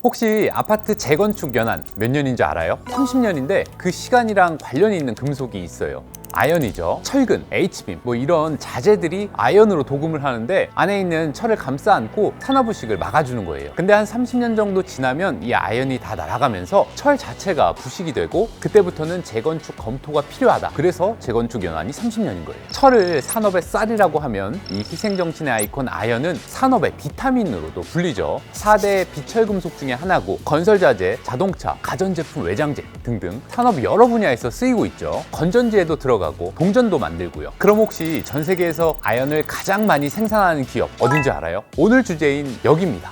혹시 아파트 재건축 연한 몇 년인 줄 알아요? 30년인데 그 시간이랑 관련이 있는 금속이 있어요. 아연이죠. 철근, H빔 뭐 이런 자재들이 아연으로 도금을 하는데 안에 있는 철을 감싸 안고 산화부식을 막아주는 거예요. 근데 한 30년 정도 지나면 이 아연이 다 날아가면서 철 자체가 부식이 되고 그때부터는 재건축 검토가 필요하다. 그래서 재건축 연한이 30년인 거예요. 철을 산업의 쌀이라고 하면 이 희생정신의 아이콘 아연은 산업의 비타민으로도 불리죠. 4대 비철금속 중에 하나고 건설자재, 자동차, 가전제품, 외장재 등등 산업 여러 분야에서 쓰이고 있죠. 건전지에도 들어가고 동전도 만들고요. 그럼 혹시 전 세계에서 아연을 가장 많이 생산하는 기업 어딘지 알아요? 오늘 주제인 여기입니다.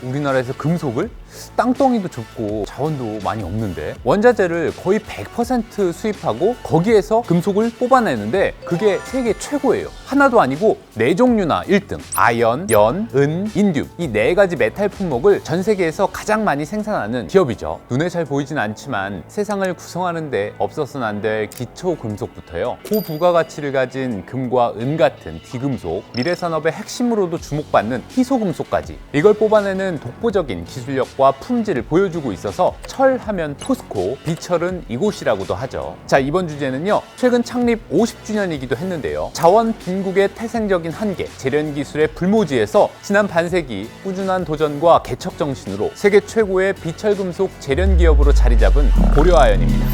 우리나라에서 금속을? 땅덩이도 좁고 자원도 많이 없는데 원자재를 거의 100% 수입하고 거기에서 금속을 뽑아내는데 그게 세계 최고예요. 하나도 아니고 4종류나 1등. 아연, 연, 은, 인듐 이 4가지 메탈 품목을 전 세계에서 가장 많이 생산하는 기업이죠. 눈에 잘 보이진 않지만 세상을 구성하는데 없어서는 안 될 기초 금속부터요. 고부가가치를 가진 금과 은 같은 귀금속, 미래산업의 핵심으로도 주목받는 희소금속까지 이걸 뽑아내는 독보적인 기술력과 품질을 보여주고 있어서 철하면 포스코, 비철은 이곳이라고도 하죠. 자, 이번 주제는요. 최근 창립 50주년이기도 했는데요. 자원 빈국의 태생적인 한계, 재련 기술의 불모지에서 지난 반세기 꾸준한 도전과 개척 정신으로 세계 최고의 비철금속 재련 기업으로 자리 잡은 고려아연입니다.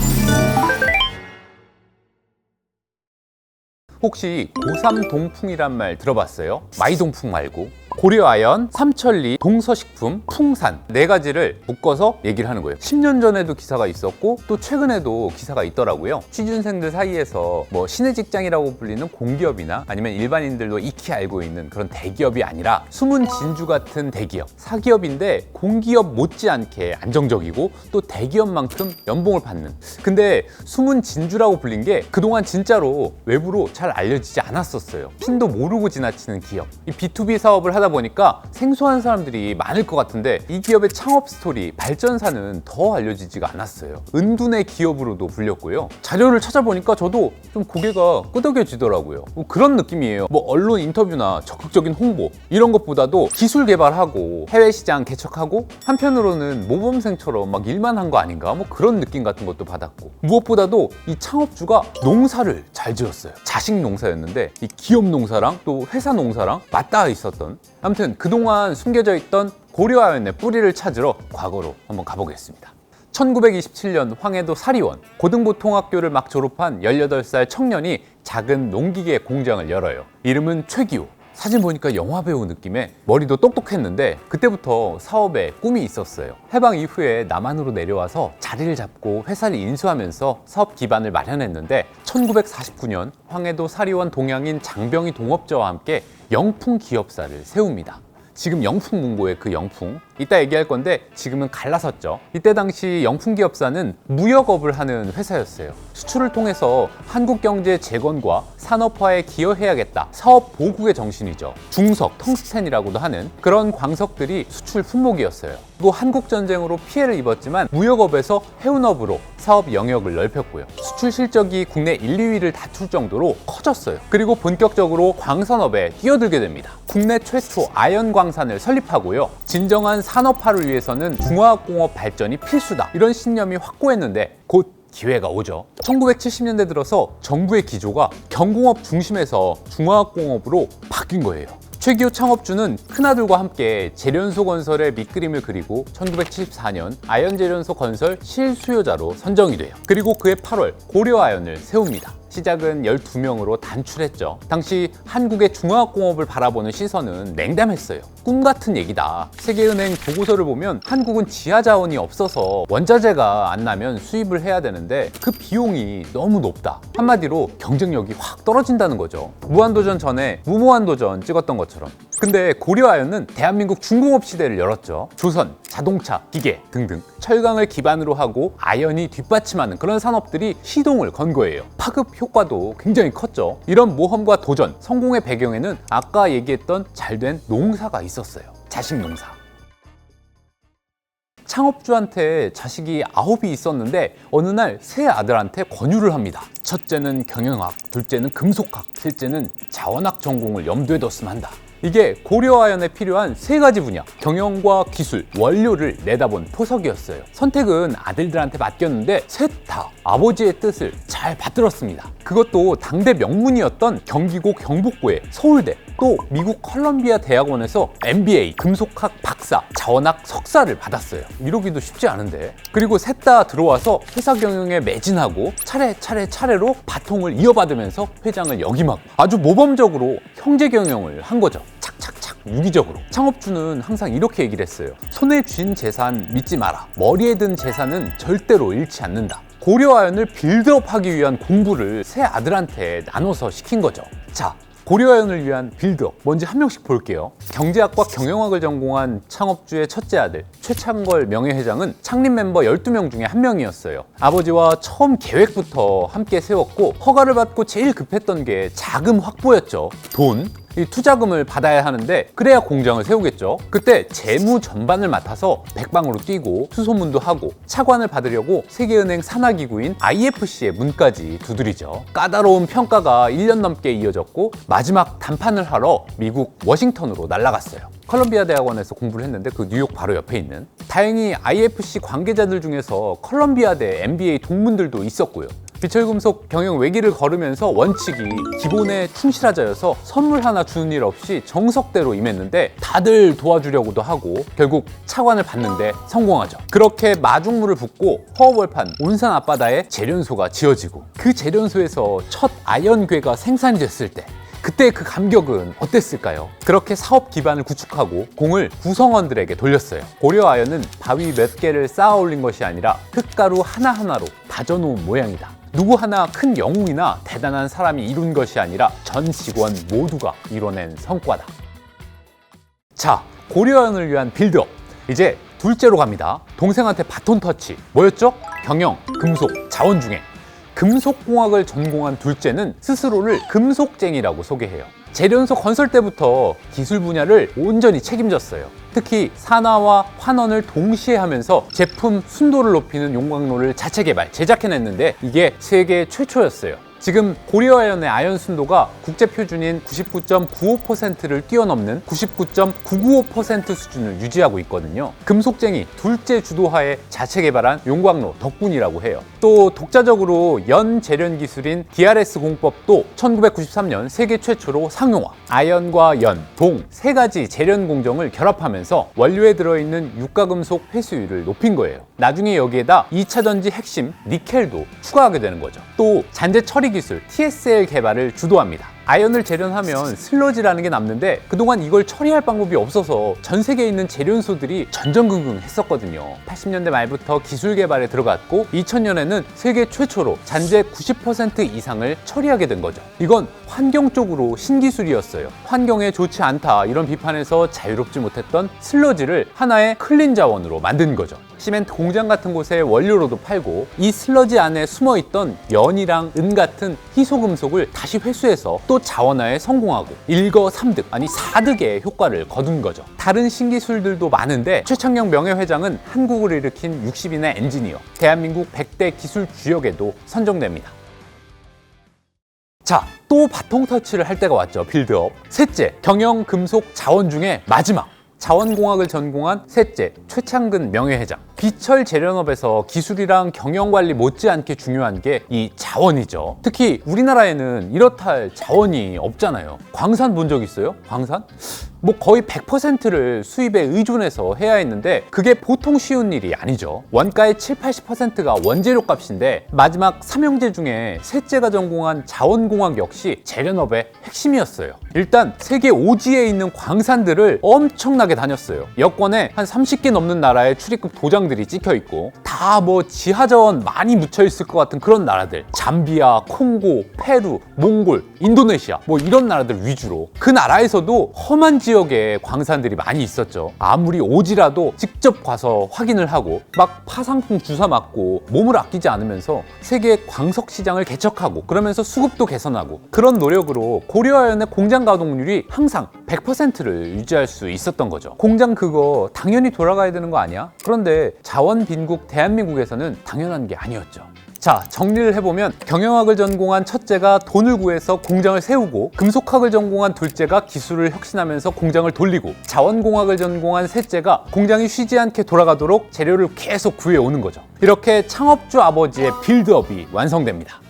혹시 고삼동풍이란 말 들어봤어요? 마이동풍 말고 고려아연, 삼천리, 동서식품, 풍산 4가지를 묶어서 얘기를 하는 거예요. 10년 전에도 기사가 있었고 또 최근에도 기사가 있더라고요. 취준생들 사이에서 뭐 신의 직장이라고 불리는 공기업이나 아니면 일반인들도 익히 알고 있는 그런 대기업이 아니라 숨은 진주 같은 대기업, 사기업인데 공기업 못지않게 안정적이고 또 대기업만큼 연봉을 받는. 근데 숨은 진주라고 불린 게 그동안 진짜로 외부로 잘 알려지지 않았었어요. 신도 모르고 지나치는 기업. 이 B2B 사업을 하다 보니까 생소한 사람들이 많을 것 같은데 이 기업의 창업 스토리, 발전사는 더 알려지지가 않았어요. 은둔의 기업으로도 불렸고요. 자료를 찾아보니까 저도 좀 고개가 끄덕여지더라고요. 그런 느낌이에요. 뭐 언론 인터뷰나 적극적인 홍보 이런 것보다도 기술 개발하고 해외 시장 개척하고 한편으로는 모범생처럼 막 일만 한 거 아닌가 뭐 그런 느낌 같은 것도 받았고 무엇보다도 이 창업주가 농사를 잘 지었어요. 자식 농사였는데 이 기업 농사랑 또 회사 농사랑 맞닿아 있었던 아무튼 그동안 숨겨져 있던 고려아연의 뿌리를 찾으러 과거로 한번 가보겠습니다. 1927년 황해도 사리원 고등보통학교를 막 졸업한 18살 청년이 작은 농기계 공장을 열어요. 이름은 최기호. 사진 보니까 영화배우 느낌에 머리도 똑똑했는데 그때부터 사업에 꿈이 있었어요. 해방 이후에 남한으로 내려와서 자리를 잡고 회사를 인수하면서 사업 기반을 마련했는데 1949년 황해도 사리원 동양인 장병희 동업자와 함께 영풍 기업사를 세웁니다. 지금 영풍문고의 그 영풍 이따 얘기할 건데 지금은 갈라섰죠. 이때 당시 영풍기업사는 무역업을 하는 회사였어요. 수출을 통해서 한국 경제 재건과 산업화에 기여해야겠다. 사업 보국의 정신이죠. 중석, 텅스텐이라고도 하는 그런 광석들이 수출 품목이었어요. 그리고 한국전쟁으로 피해를 입었지만 무역업에서 해운업으로 사업 영역을 넓혔고요. 수출 실적이 국내 1, 2위를 다툴 정도로 커졌어요. 그리고 본격적으로 광산업에 뛰어들게 됩니다. 국내 최초 아연 광산을 설립하고요. 진정한 산업화를 위해서는 중화학공업 발전이 필수다. 이런 신념이 확고했는데 곧 기회가 오죠. 1970년대 들어서 정부의 기조가 경공업 중심에서 중화학공업으로 바뀐 거예요. 최기호 창업주는 큰아들과 함께 재련소 건설의 밑그림을 그리고 1974년 아연재련소 건설 실수요자로 선정이 돼요. 그리고 그해 8월 고려아연을 세웁니다. 시작은 12명으로 단출했죠. 당시 한국의 중화학공업을 바라보는 시선은 냉담했어요. 꿈같은 얘기다. 세계은행 보고서를 보면 한국은 지하자원이 없어서 원자재가 안 나면 수입을 해야 되는데 그 비용이 너무 높다. 한마디로 경쟁력이 확 떨어진다는 거죠. 무한도전 전에 무모한도전 찍었던 것처럼. 근데 고려아연은 대한민국 중공업 시대를 열었죠. 조선, 자동차, 기계 등등 철강을 기반으로 하고 아연이 뒷받침하는 그런 산업들이 시동을 건 거예요. 파급 효과도 굉장히 컸죠. 이런 모험과 도전, 성공의 배경에는 아까 얘기했던 잘된 농사가 있었어요. 자식 농사. 창업주한테 자식이 9이 있었는데 어느 날 세 아들한테 권유를 합니다. 첫째는 경영학, 둘째는 금속학, 셋째는 자원학 전공을 염두에 뒀으면 한다. 이게 고려아연에 필요한 세 가지 분야, 경영과 기술, 원료를 내다본 포석이었어요. 선택은 아들들한테 맡겼는데 셋 다 아버지의 뜻을 잘 받들었습니다. 그것도 당대 명문이었던 경기고 경북고의 서울대, 또 미국 컬럼비아 대학원에서 MBA, 금속학 박사, 자원학 석사를 받았어요. 이러기도 쉽지 않은데. 그리고 셋 다 들어와서 회사 경영에 매진하고 차례로 바통을 이어받으면서 회장을 역임하고 아주 모범적으로 형제 경영을 한 거죠. 착착착 유기적으로. 창업주는 항상 이렇게 얘기를 했어요. 손에 쥔 재산 믿지 마라. 머리에 든 재산은 절대로 잃지 않는다. 고려아연을 빌드업하기 위한 공부를 세 아들한테 나눠서 시킨 거죠. 자, 고려아연을 위한 빌드업 뭔지 한 명씩 볼게요. 경제학과 경영학을 전공한 창업주의 첫째 아들 최창걸 명예회장은 창립 멤버 12명 중에 한 명이었어요. 아버지와 처음 계획부터 함께 세웠고 허가를 받고 제일 급했던 게 자금 확보였죠. 돈, 이 투자금을 받아야 하는데 그래야 공장을 세우겠죠. 그때 재무 전반을 맡아서 백방으로 뛰고 수소문도 하고 차관을 받으려고 세계은행 산하기구인 IFC의 문까지 두드리죠. 까다로운 평가가 1년 넘게 이어졌고 마지막 단판을 하러 미국 워싱턴으로 날아갔어요. 컬럼비아 대학원에서 공부를 했는데 그 뉴욕 바로 옆에 있는. 다행히 IFC 관계자들 중에서 컬럼비아대 MBA 동문들도 있었고요. 비철금속 경영 외길을 걸으면서 원칙이 기본에 충실하자여서 선물 하나 주는 일 없이 정석대로 임했는데 다들 도와주려고도 하고 결국 차관을 받는데 성공하죠. 그렇게 마중물을 붓고 허허벌판 온산 앞바다에 재련소가 지어지고 그 재련소에서 첫 아연괴가 생산이 됐을 때 그때 그 감격은 어땠을까요? 그렇게 사업 기반을 구축하고 공을 구성원들에게 돌렸어요. 고려아연은 바위 몇 개를 쌓아 올린 것이 아니라 흙가루 하나하나로 다져놓은 모양이다. 누구 하나 큰 영웅이나 대단한 사람이 이룬 것이 아니라 전 직원 모두가 이뤄낸 성과다. 자, 고려아연을 위한 빌드업. 이제 둘째로 갑니다. 동생한테 바톤 터치. 뭐였죠? 경영, 금속, 자원 중에 금속공학을 전공한 둘째는 스스로를 금속쟁이라고 소개해요. 재련소 건설 때부터 기술 분야를 온전히 책임졌어요. 특히 산화와 환원을 동시에 하면서 제품 순도를 높이는 용광로를 자체 개발, 제작해냈는데 이게 세계 최초였어요. 지금 고려아연의 아연 순도가 국제 표준인 99.95%를 뛰어넘는 99.995% 수준을 유지하고 있거든요. 금속쟁이 둘째 주도하에 자체 개발한 용광로 덕분이라고 해요. 또 독자적으로 연 재련 기술인 DRS 공법도 1993년 세계 최초로 상용화. 아연과 연, 동 세 가지 재련 공정을 결합하면서 원료에 들어있는 유가금속 회수율을 높인 거예요. 나중에 여기에다 2차 전지 핵심 니켈도 추가하게 되는 거죠. 또 잔재 처리 기술 TSL 개발을 주도합니다. 아연을 재련하면 슬러지라는 게 남는데 그동안 이걸 처리할 방법이 없어서 전 세계에 있는 재련소들이 전전긍긍했었거든요. 80년대 말부터 기술 개발에 들어갔고 2000년에는 세계 최초로 잔재 90% 이상을 처리하게 된 거죠. 이건 환경적으로 신기술이었어요. 환경에 좋지 않다 이런 비판에서 자유롭지 못했던 슬러지를 하나의 클린 자원으로 만든 거죠. 시멘트 공장 같은 곳에 원료로도 팔고 이 슬러지 안에 숨어있던 연이랑 은 같은 희소금속을 다시 회수해서 또 자원화에 성공하고 일거삼득 아니 4득의 효과를 거둔 거죠. 다른 신기술들도 많은데 최창영 명예회장은 한국을 일으킨 60인의 엔지니어, 대한민국 100대 기술 주역에도 선정됩니다. 자, 또 바통 터치를 할 때가 왔죠. 빌드업. 셋째, 경영, 금속, 자원 중에 마지막. 자원공학을 전공한 셋째, 최창근 명예회장. 비철 재련업에서 기술이랑 경영관리 못지않게 중요한 게 이 자원이죠. 특히 우리나라에는 이렇다 할 자원이 없잖아요. 광산 본 적 있어요? 광산? 뭐 거의 100%를 수입에 의존해서 해야 했는데 그게 보통 쉬운 일이 아니죠. 원가의 7, 80%가 원재료 값인데 마지막 삼형제 중에 셋째가 전공한 자원공학 역시 재련업의 핵심이었어요. 일단 세계 오지에 있는 광산들을 엄청나게 다녔어요. 여권에 한 30개 넘는 나라의 출입국 도장들이 찍혀 있고 다 뭐 지하자원 많이 묻혀 있을 것 같은 그런 나라들, 잠비아, 콩고, 페루, 몽골, 인도네시아 뭐 이런 나라들 위주로 그 나라에서도 험한 지역에 광산들이 많이 있었죠. 아무리 오지라도 직접 가서 확인을 하고 막 파상풍 주사 맞고 몸을 아끼지 않으면서 세계 광석 시장을 개척하고 그러면서 수급도 개선하고 그런 노력으로 고려아연의 공장 가동률이 항상 100%를 유지할 수 있었던 거죠. 공장 그거 당연히 돌아가야 되는 거 아니야? 그런데 자원 빈국 대한민국에서는 당연한 게 아니었죠. 자, 정리를 해보면 경영학을 전공한 첫째가 돈을 구해서 공장을 세우고, 금속학을 전공한 둘째가 기술을 혁신하면서 공장을 돌리고, 자원공학을 전공한 셋째가 공장이 쉬지 않게 돌아가도록 재료를 계속 구해오는 거죠. 이렇게 창업주 아버지의 빌드업이 완성됩니다.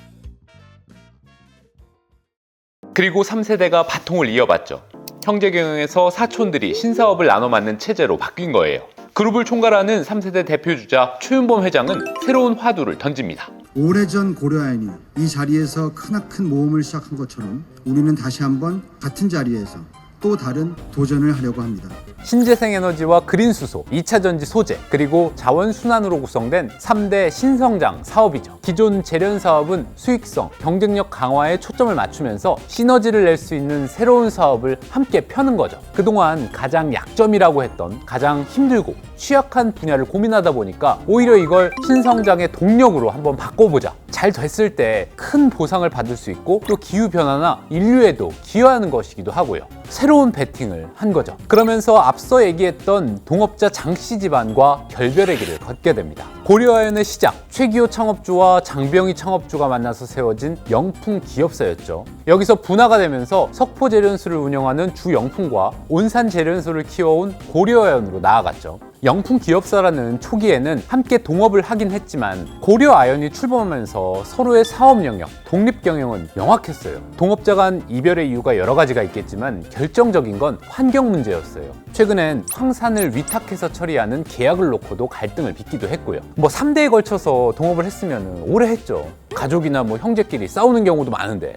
그리고 3세대가 바통을 이어받죠. 형제 경영에서 사촌들이 신사업을 나눠 맡는 체제로 바뀐 거예요. 그룹을 총괄하는 3세대 대표주자 최윤범 회장은 새로운 화두를 던집니다. 오래전 고려아연이 이 자리에서 크나큰 모험을 시작한 것처럼 우리는 다시 한번 같은 자리에서 또 다른 도전을 하려고 합니다. 신재생에너지와 그린수소, 2차전지 소재, 그리고 자원순환으로 구성된 3대 신성장 사업이죠. 기존 재련 사업은 수익성, 경쟁력 강화에 초점을 맞추면서 시너지를 낼 수 있는 새로운 사업을 함께 펴는 거죠. 그동안 가장 약점이라고 했던, 가장 힘들고 취약한 분야를 고민하다 보니까 오히려 이걸 신성장의 동력으로 한번 바꿔보자. 잘 됐을 때 큰 보상을 받을 수 있고, 또 기후변화나 인류에도 기여하는 것이기도 하고요. 새로운 베팅을 한 거죠. 그러면서 앞서 얘기했던 동업자 장씨 집안과 결별의 길을 걷게 됩니다. 고려아연의 시작, 최기호 창업주와 장병희 창업주가 만나서 세워진 영풍 기업사였죠. 여기서 분화가 되면서 석포재련소를 운영하는 주영풍과 온산재련소를 키워온 고려아연으로 나아갔죠. 영풍 기업사라는 초기에는 함께 동업을 하긴 했지만 고려아연이 출범하면서 서로의 사업 영역, 독립 경영은 명확했어요. 동업자 간 이별의 이유가 여러 가지가 있겠지만 결정적인 건 환경 문제였어요. 최근엔 황산을 위탁해서 처리하는 계약을 놓고도 갈등을 빚기도 했고요. 3대에 걸쳐서 동업을 했으면 오래 했죠. 가족이나 형제끼리 싸우는 경우도 많은데.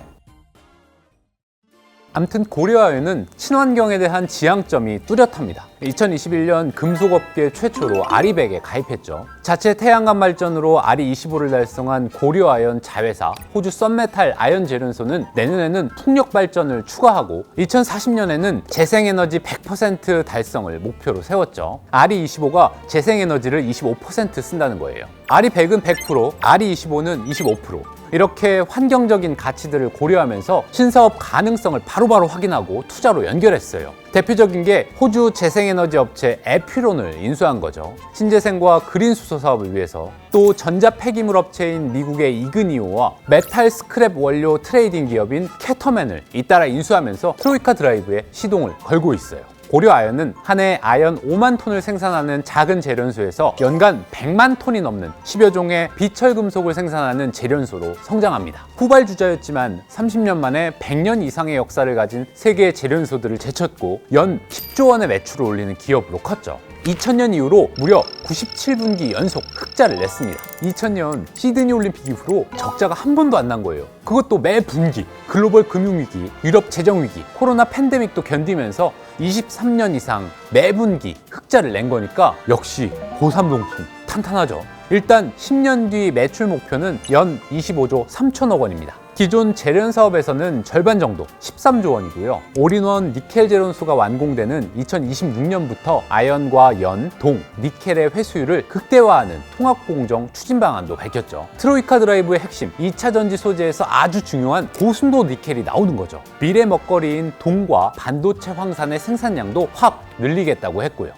암튼 고려아연은 친환경에 대한 지향점이 뚜렷합니다. 2021년 금속업계 최초로 아리백에 가입했죠. 자체 태양광 발전으로 아리25를 달성한 고려아연 자회사, 호주 썬메탈 아연 재련소는 내년에는 풍력 발전을 추가하고 2040년에는 재생에너지 100% 달성을 목표로 세웠죠. 아리25가 재생에너지를 25% 쓴다는 거예요. 아리100은 100%, 아리25는 25%. 이렇게 환경적인 가치들을 고려하면서 신사업 가능성을 바로바로 확인하고 투자로 연결했어요. 대표적인 게 호주 재생에너지 업체 에퓨론을 인수한 거죠. 신재생과 그린수소 사업을 위해서. 또 전자 폐기물 업체인 미국의 이그니오와 메탈 스크랩 원료 트레이딩 기업인 캐터맨을 잇따라 인수하면서 트로이카 드라이브에 시동을 걸고 있어요. 고려아연은 한 해 아연 5만 톤을 생산하는 작은 재련소에서 연간 100만 톤이 넘는 10여 종의 비철금속을 생산하는 재련소로 성장합니다. 후발주자였지만 30년 만에 100년 이상의 역사를 가진 세계의 재련소들을 제쳤고 연 10조 원의 매출을 올리는 기업으로 컸죠. 2000년 이후로 무려 97분기 연속 흑자를 냈습니다. 2000년 시드니 올림픽 이후로 적자가 한 번도 안 난 거예요. 그것도 매 분기. 글로벌 금융위기, 유럽 재정위기, 코로나 팬데믹도 견디면서 23년 이상 매 분기 흑자를 낸 거니까 역시 고삼동풍 탄탄하죠. 일단 10년 뒤 매출 목표는 연 25조 3천억 원입니다. 기존 재련 사업에서는 절반 정도 13조 원이고요. 올인원 니켈 재련소가 완공되는 2026년부터 아연과 연, 동, 니켈의 회수율을 극대화하는 통합공정 추진 방안도 밝혔죠. 트로이카 드라이브의 핵심 2차전지 소재에서 아주 중요한 고순도 니켈이 나오는 거죠. 미래 먹거리인 동과 반도체 황산의 생산량도 확 늘리겠다고 했고요.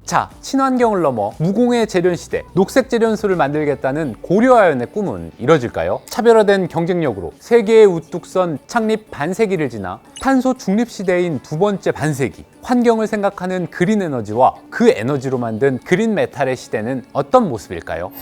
자, 친환경을 넘어 무공해 재련 시대, 녹색 재련소를 만들겠다는 고려아연의 꿈은 이뤄질까요? 차별화된 경쟁력으로 세계의 우뚝 선 창립 반세기를 지나 탄소 중립 시대인 두 번째 반세기, 환경을 생각하는 그린 에너지와 그 에너지로 만든 그린 메탈의 시대는 어떤 모습일까요?